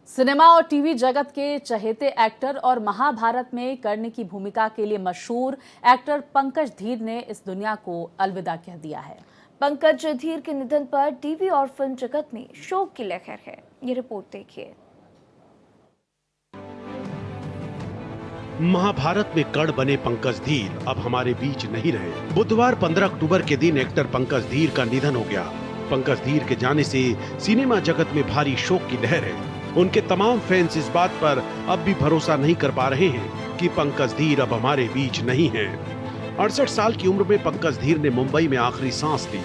Cinema और TV जगत के चहेते एक्टर और महाभारत में कर्ण की भूमिका के लिए मशहूर एक्टर पंकज धीर ने इस दुनिया को अलविदा कह दिया है। पंकज धीर के निधन पर टीवी और फिल्म जगत में शोक की लहर है। ये रिपोर्ट देखिए। महाभारत में कर्ण बने पंकज धीर अब हमारे बीच नहीं रहे। बुधवार 15 अक्टूबर के दिन एक्टर पंकज धीर का निधन हो गया। पंकज धीर के जाने से सिनेमा जगत में भारी शोक की लहर है। उनके तमाम फैंस इस बात पर अब भी भरोसा नहीं कर पा रहे हैं कि पंकज धीर अब हमारे बीच नहीं हैं। 68 साल की उम्र में पंकज धीर ने मुंबई में आखिरी सांस ली।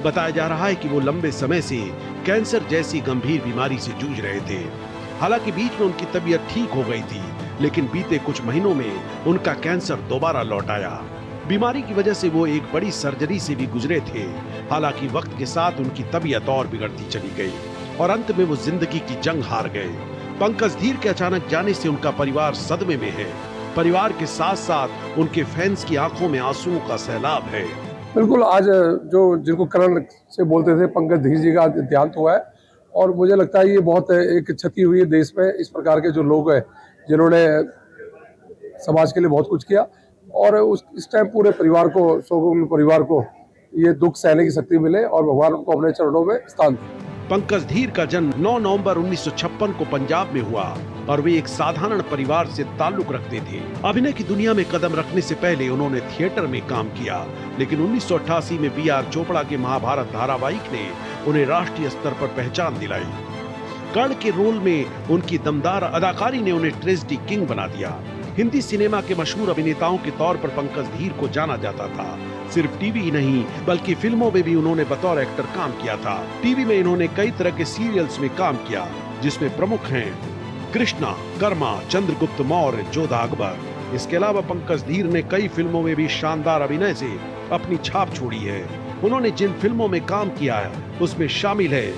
बताया जा रहा है कि वो लंबे समय से कैंसर जैसी गंभीर बीमारी से जूझ रहे थे। हालांकि बीच में उनकी तबीयत ठीक हो गई थी, लेकिन बीते कुछ महीनों में उनका कैंसर दोबारा लौट आया। बीमारी की वजह से वो एक बड़ी सर्जरी से भी गुजरे थे। हालांकि वक्त के साथ उनकी तबीयत और बिगड़ती चली गई और अंत में वो जिंदगी की जंग हार गए। पंकज धीर के अचानक जाने से उनका परिवार सदमे में है। परिवार के साथ साथ उनके फैंस की आंखों में आंसुओं का सैलाब है। बिल्कुल, आज जो जिनको करण से बोलते थे, पंकज धीर जी का देहांत हुआ है और मुझे लगता है ये बहुत एक क्षति हुई है देश में। इस प्रकार के जो लोग हैं जिन्होंने समाज के लिए बहुत कुछ किया और इस टाइम पूरे परिवार को, शोकाकुल परिवार को ये दुख सहने की शक्ति मिले और भगवान उनको अपने चरणों में स्थान दे। पंकज धीर का जन्म 9 नवंबर 1956 को पंजाब में हुआ और वे एक साधारण परिवार से ताल्लुक रखते थे। अभिनय की दुनिया में कदम रखने से पहले उन्होंने थिएटर में काम किया, लेकिन 1988 में बी.आर. चोपड़ा के महाभारत धारावाहिक ने उन्हें राष्ट्रीय स्तर पर पहचान दिलाई। कर्ण के रोल में उनकी दमदार अदाकारी ने उन्हें ट्रेजेडी किंग बना दिया। हिंदी सिनेमा के मशहूर अभिनेताओं के तौर पर पंकज धीर को जाना जाता था। सिर्फ टीवी ही नहीं बल्कि फिल्मों में भी उन्होंने बतौर एक्टर काम किया था। टीवी में इन्होंने कई तरह के सीरियल्स में काम किया, जिसमें प्रमुख हैं कृष्णा, कर्मा, चंद्रगुप्त मौर्य, जोधा अकबर। इसके अलावा पंकज धीर ने कई फिल्मों में भी शानदार अभिनय से अपनी छाप छोड़ी है। उन्होंने जिन फिल्मों में काम किया है उसमें शामिल है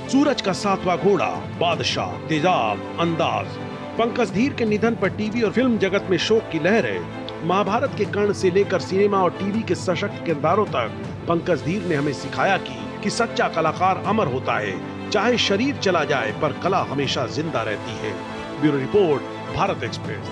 सूरज का 7वां घोड़ा, बादशाह, तेजाब, अंदाज। पंकज धीर के निधन पर टीवी और फिल्म जगत में शोक की लहर है। महाभारत के कर्ण से लेकर सिनेमा और टीवी के सशक्त किरदारों तक पंकज धीर ने हमें सिखाया कि सच्चा कलाकार अमर होता है। चाहे शरीर चला जाए पर कला हमेशा जिंदा रहती है। Bureau report, Bharat express.